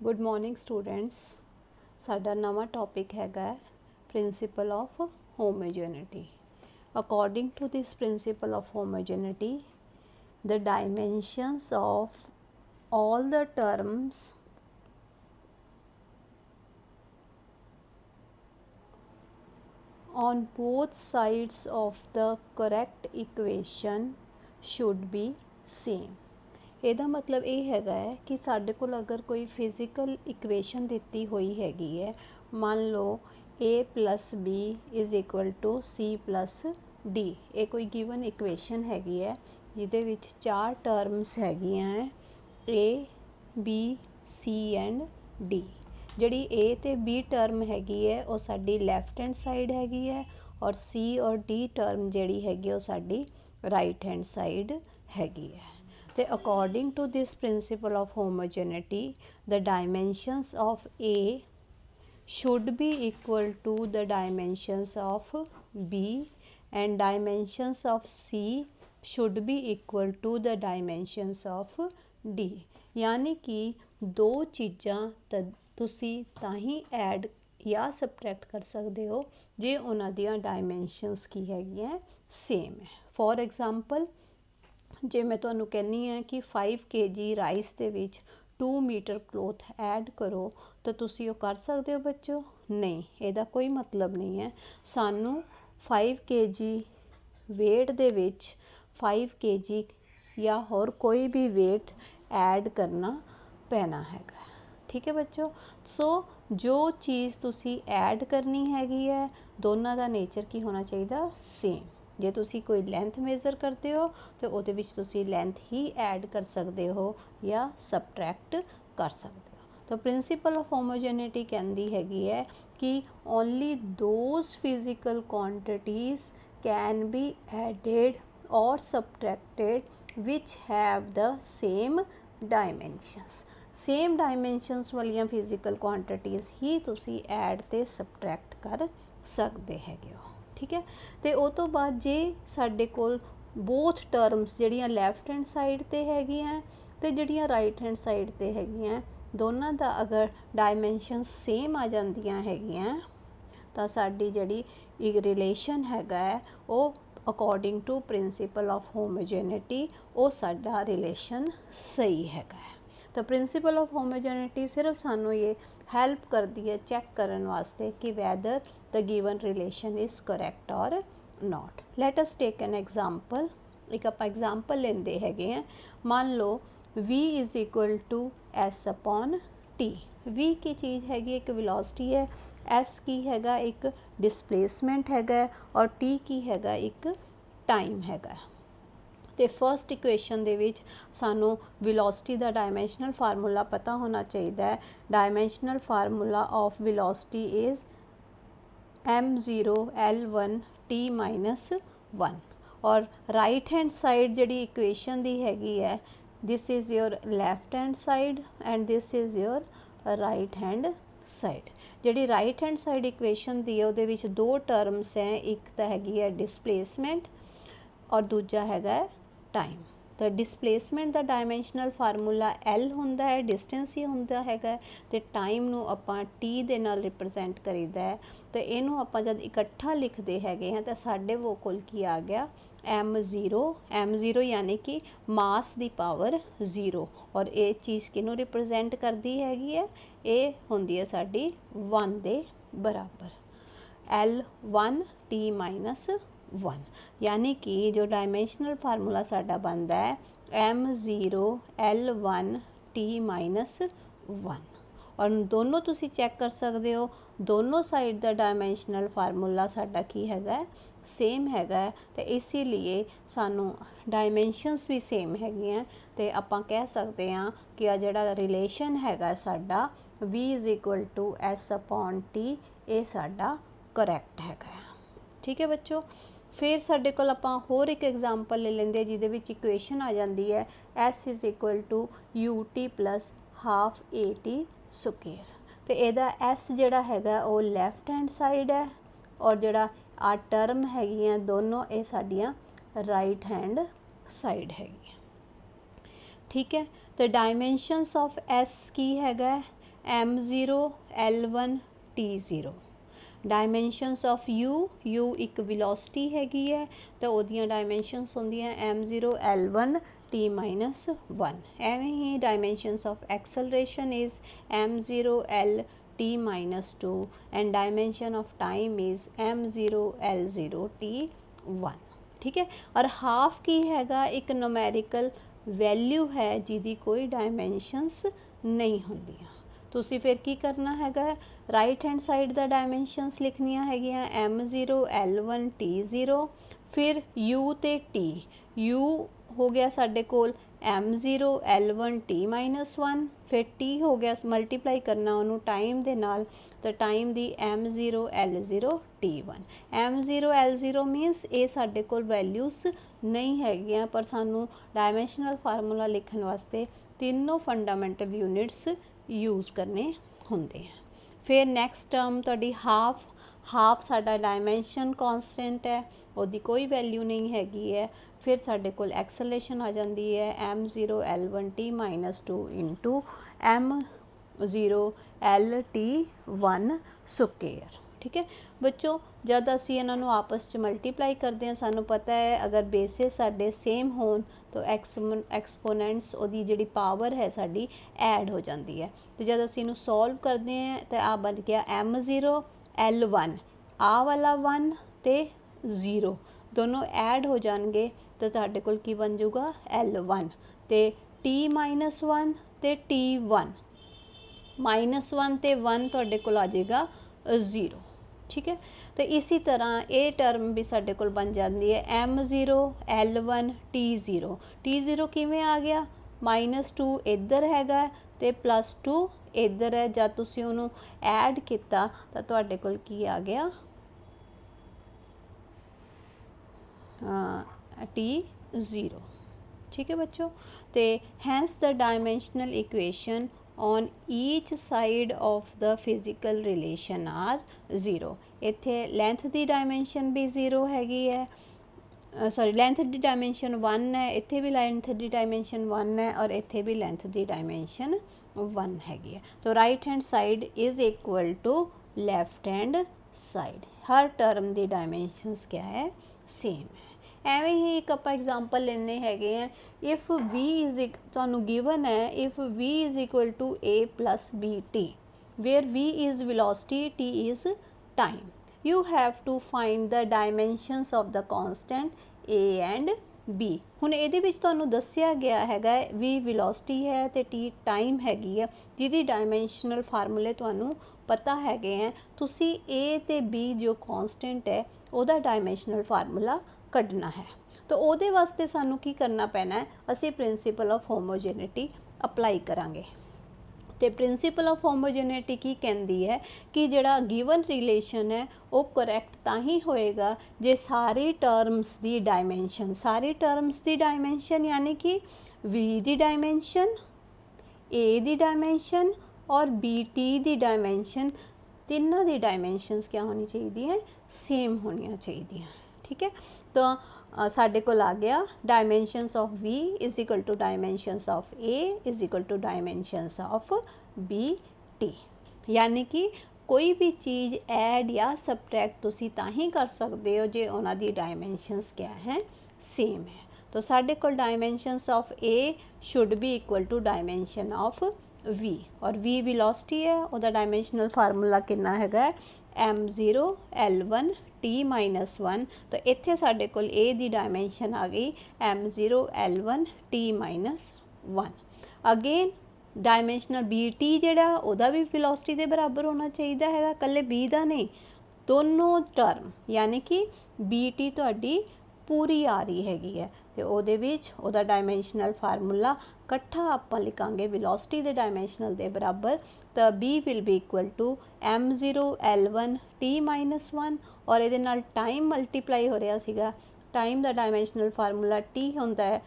Good morning students. साडा नवा topic हैगा principle of homogeneity. According to this principle of homogeneity the dimensions of all the terms on both sides of the correct equation should be same। ਇਹਦਾ ਮਤਲਬ ਇਹ ਹੈਗਾ ਹੈ ਕਿ ਸਾਡੇ ਕੋਲ ਅਗਰ ਕੋਈ ਫਿਜ਼ੀਕਲ ਇਕੁਏਸ਼ਨ ਦਿੱਤੀ ਹੋਈ ਹੈਗੀ ਹੈ, ਮੰਨ ਲਓ a + b = c + d। ਇਹ ਕੋਈ ਗਿਵਨ ਇਕੁਏਸ਼ਨ ਹੈਗੀ ਹੈ ਜਿਹਦੇ ਵਿੱਚ 4 ਟਰਮਸ ਹੈਗੀਆਂ ਹੈ a b c and d। ਜਿਹੜੀ a ਤੇ b ਟਰਮ ਹੈਗੀ ਹੈ ਉਹ ਸਾਡੀ ਲੈਫਟ ਹੈਂਡ ਸਾਈਡ ਹੈਗੀ ਹੈ ਔਰ c ਔਰ d ਟਰਮ ਜਿਹੜੀ ਹੈਗੀ ਉਹ ਸਾਡੀ ਰਾਈਟ ਹੈਂਡ ਸਾਈਡ ਹੈਗੀ ਹੈ। ਤੇ according to this principle of homogeneity the dimensions of A should be equal to the dimensions of B and dimensions of C should be equal to the dimensions of D। यानी कि दो चीज़ां तुसी ताही add या subtract कर सकते हो जे उन्हां दियां डायमेंशनस की हैगियां सेम है। फॉर एग्जाम्पल जे मैं तुहानूं कहनी है कि 5 kg राइस दे विच 2 मीटर क्लोथ ऐड करो तो तुसी वो कर सकते हो बच्चों? नहीं, ਇਹਦਾ कोई मतलब नहीं है। सानू 5 kg वेट दे विच 5 kg या होर कोई भी वेट ऐड करना पैना हैगा। ठीक है बच्चों। सो जो चीज़ तुसी ऐड करनी हैगी है दोनों का नेचर की होना चाहिए सेम। जे तुसी कोई लेंथ मेजर करते हो तो उहदे विच तुसी लेंथ ही ऐड कर सकते हो या सबट्रैक्ट कर सकते हो। तो प्रिंसिपल ऑफ होमोजेनिटी कहती हैगी है कि only those physical quantities can be added और subtracted which have the same dimensions. Same dimensions वालियां फिजिकल क्वांटिटीज़ ही तुसी ऐड ते सबट्रैक्ट कर सकते हैगे हो। ठीक है। तो उस तो बाद जे साडे कोल बोथ टर्म्स जड़ियाँ लैफ्ट हैंड साइड ते हैगियां ते जड़ियाँ राइट हैंड साइड ते हैगियां दोनों दा अगर डायमेंशन सेम आ जांदियां हैगियां तो साडी जड़ी एक रिलेशन हैगा है वो according to principle of homogeneity वो साडा रिलेशन सही हैगा है। तो प्रिंसिपल ऑफ होमोजेनिटी सिर्फ सानू ये हेल्प करती है चैक करने वास्ते कि whether the given relation is correct और not. Let us take an example. एक आप एग्जाम्पल लेंदे हैगे हैं। मान लो v = s/t। v की चीज़ हैगी एक वेलोसिटी है, s की हैगा एक डिस्प्लेसमेंट हैगा और t की हैगा एक टाइम हैगा। तो फर्स्ट इक्वेशन दे विच सानू वेलोसिटी दा डायमेंशनल फार्मूला पता होना चाहिए। Dimensional formula of velocity is m0 l1 t - 1। और राइट हैंड साइड जड़ी इक्वेशन दी हैगी है this is your left hand side and this is your right hand side. जड़ी राइट हैंड साइड इक्वेशन दी है उहदे विच दो टर्म्स हैं, एक तो हैगी है डिस्प्लेसमेंट और दूजा हैगा टाइम। तो डिस्प्लेसमेंट का डायमेंशनल फार्मूला L होंदा है, डिस्टेंस ही होंदा हैगा ते टाइम नू आपां T दे नाल रिप्रजेंट करीदा है। तो इनू आपां जब इकट्ठा लिखते हैगे हैं तो साडे वो कोल की आ गया m0 यानी कि मास दी पावर 0 और ये चीज़ किनू रिप्रजेंट करती हैगी है ये होंदी है साडी 1 दे बराबर L1 T - 1। यानी कि जो डायमेंशनल फार्मूला साडा बनता है m0 l1 t - 1। और दोनों तुसी चेक कर सकते हो दोनों साइड का डायमेंशनल फार्मूला साडा की हैगा सेम हैगा। तो इसीलिए सानू डायमेंशनस भी सेम हैगियां ते आपां कह सकते हैं कि आ जिहड़ा रिलेशन हैगा साडा v = s/t ये साडा करैक्ट हैगा। ठीक है बच्चों। फिर साडे कोल आपां होर एक एग्जाम्पल ले लेंदे जिहदे विच इक्वेशन आ जाती है s = ut + ½ at²। तो इहदा s जिहड़ा हैगा वो लैफ्ट हैंड साइड है और जिहड़ा आ टर्म हैगियां दोनों ये साडियां राइट हैंड साइड हैगी। ठीक है। तो डायमेंशनस ऑफ s की हैगा m0 l1 t0। Dimensions of u एक वेलोसिटी हैगी है तो ओदियां डायमेंशनस होंदियां m0 l1 t-1। एवें ही dimensions of acceleration is m0 l t-2 and dimension of time is m0 l0 t-1। ठीक है। और हाफ की हैगा एक नूमैरिकल वैल्यू है जिहदी कोई डायमेंशनस नहीं होंदियां। ਤੁਸੀਂ ਫਿਰ ਕੀ ਕਰਨਾ ਹੈਗਾ, राइट हैंड साइड दा डायमेंशनस लिखनियां हैगियां m0 l1 t0, फिर u ते t। u हो गया साडे कोल m0 l1 t-1, फिर t हो गया मल्टीप्लाई करना उन्होंने टाइम दे नाल तो टाइम दी m0 l0 t1। m0 l0 मीनस ये साडे कोल वैल्यूज़ नहीं हैगियां पर सानू डायमेंशनल फार्मूला लिखण वास्ते तीनों फंडामेंटल यूनिट्स यूज़ करने होंदे हैं। फिर नैक्सट टर्म तुहाडी हाफ साडा डायमेंशन कॉन्सटेंट है, उसकी कोई वैल्यू नहीं हैगी है। फिर साडे कोल एक्सेलरेशन आ जाती है m0 l1 t-2 into m0 l t1 square. ठीक है बच्चों, जब असी इन्हों आपस च मल्टीप्लाई करते हैं सानू पता है अगर बेसिस साडे सेम होन तो एक्सपोनेंट्स ओदी जिहड़ी पावर है साडी ऐड हो जाती है। तो जब असी इनू सॉल्व करते हैं तो आ बन गया m0 l1 आ वाला 1 ते 0 दोनों ऐड हो जाएंगे तो तुहाडे कोल की बन जूगा l1 ते t-1 ते t1 -1 ते 1 तुहाडे कोल आ जाएगा 0। ठीक है। तो इसी तरह ये टर्म भी साडे कोल बन जाती है m0 l1 t0। t0 किवें आ गया -2 इधर हैगा ते +2 इधर है, जब तुसी उन्हों ऐड किया तो तुहाडे कोल की आ गया t0। ठीक है बच्चों, तो hence the dimensional equation on each side of the physical relation are 0। इत्थे लेंथ की डायमेंशन भी 0 हैगी है, सॉरी लेंथ की डायमेंशन 1 है, इत्थे भी लेंथ की डायमेंशन 1 है और इत्थे भी लेंथ की डायमेंशन 1 हैगी है। तो right hand side is equal to left hand side. हर टर्म की डायमेंशनस क्या है, सेम है। एवें ही एक आप एग्जाम्पल लेने हैगे हैं, इफ़ v इज़ तुहानू गिवन है if v is equal to a plus b t where v is velocity t is time. You have to find the dimensions of the constant a and b। हुण इहदे विच तुहानू दस्सिया गया हैगा v velocity है तो t time हैगी है जिहदी dimensional फार्मूले तुहानू पता हैगे हैं। तुसी a ते b जो कॉन्सटेंट है उहदा डायमेंशनल फार्मूला कढ़ना है। तो ਉਹਦੇ वास्ते सानू की करना पैना है, असी प्रिंसीपल ऑफ होमोजेनिटी अप्लाई करांगे। तो प्रिंसीपल ऑफ होमोजेनिटी की कहती है कि जिहड़ा गिवन रिलेशन है वो करैक्ट तां ही होएगा जे सारी टर्म्स दी डायमेंशन यानी कि v the dimension, a the dimension और bt दी डायमेंशन, तिन्नों दी डायमेंशनस क्या होनी चाहिए, सेम होनी चाहिए। ठीक है। तो साडे कोल आ गया dimensions of v is equal to dimensions of a is equal to dimensions of bt। यानी कि कोई भी चीज़ ऐड या सबट्रैक्ट तुसी तां ही कर सकते हो जे उन्हां दी डायमेंशनस क्या है, सेम है। तो साडे कोल dimensions of a should be equal to dimension of v और v वेलोसिटी है, उहदा डायमेंशनल फार्मूला कितना हैगा m0 l1 t-1। तो इत्थे साडे कोल a दी डायमेंशन आ गई m0 l1 t-1। Again dimensional bt जिहड़ा उहदा भी वेलोसिटी के बराबर होना चाहिए हैगा, कल्ले b दा नहीं, दोनों टर्म यानी कि bt तुहाडी पूरी आ रही हैगी है। तो उहदे विच उहदा डायमेंशनल फार्मूला कट्ठा आपां लिखांगे वेलोसिटी दे डायमेंशनल दे बराबर। तो b will be equal to m0 l1 t-1 और ये नाल टाइम मल्टीप्लाई हो रहा सीगा, टाइम दा डायमेंशनल फार्मूला t होंदा है,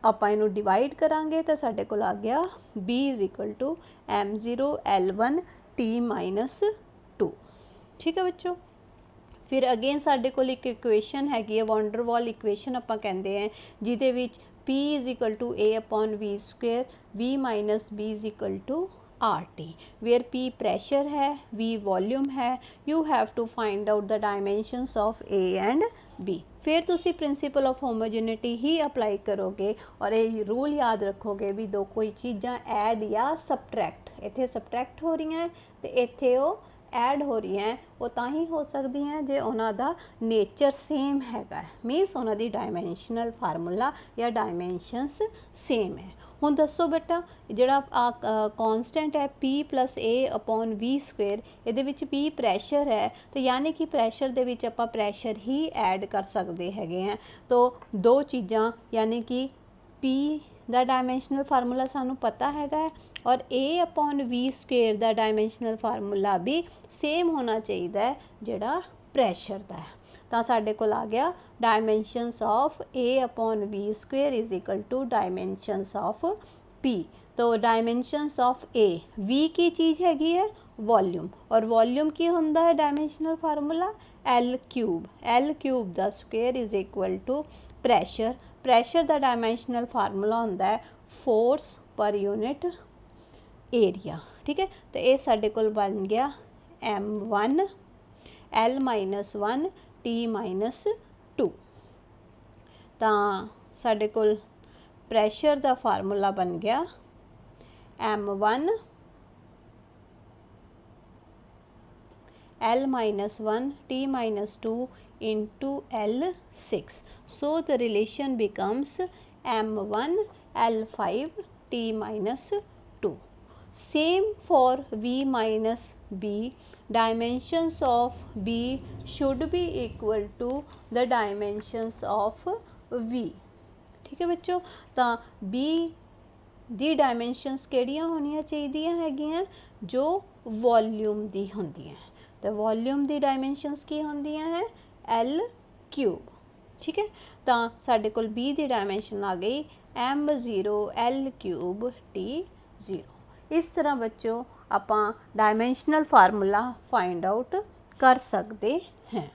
आपां इनू डिवाइड करांगे तो साडे कोल आ गया b is equal to m0 l1 t-2। ठीक है बच्चों। फिर अगेन साडे कोल एक इक्वेशन हैगी है वॉन डर वाल इक्वेशन आपां कहंदे हैं, जिहदे विच p is equal to a upon v square v minus b is equal to RT, where P pressure है, V वॉल्यूम है. You have to find out the dimensions of A and B. फिर तुसी principal of homogeneity he apply करोगे और ये rule याद रखोगे भी दो कोई चीज़ां ऐड या सबट्रैक्ट, इत्थे सबट्रैक्ट हो रही हैं तो इत्थे वो ऐड हो रही हैं, वो तां ही हो सकती हैं जे उन्हां दा नेचर सेम हैगा, मीनस उन्हां दी डायमेंशनल फार्मूला या डायमेंशनस सेम है. हुण दसो बेटा जिहड़ा कॉन्सटेंट है P plus A upon V square, इहदे विच P प्रैशर है तो यानी कि प्रैशर दे विच आपां प्रैशर ही ऐड कर सकते हैगे हैं. तो दो चीज़ां यानी कि P दा डायमेंशनल फार्मूला सानू पता हैगा और A अपॉन V स्क्वेयर दा डायमेंशनल फार्मूला भी सेम होना चाहिए जिहड़ा प्रैशर दा है. तो साढ़े को आ गया dimensions of A upon V square is equal to dimensions of P. तो डायमेंशनस ऑफ A, V की चीज़ हैगी है वॉल्यूम, और वॉल्यूम की होंदा है डायमेंशनल फार्मूला L क्यूब दा square is equal to pressure. Pressure दा डायमेंशनल फार्मूला होंदा है फोर्स पर यूनिट एरिया. ठीक है, तो ये साढ़े को बन गया M1 L-1 T-2. तो साढ़े को प्रैशर दा फार्मूला बन गया M1 L-1 T-2 into L6. So the relation becomes M1 L5 T-2. Same for V minus B. Dimensions of B should be equal to the dimensions of V. ठीक है बच्चों, तो B दी dimensions किहड़ियां होनियां चाहिदियां हैगियां जो volume दी होंदियां. तो volume दी dimensions की होंदियां है L क्यूब. ठीक है, तो साढ़े कोल B दी डायमेंशन आ गई M0 L क्यूब T0. इस तरह बच्चों आपां डायमेंशनल फार्मूला फाइंड आउट कर सकते हैं.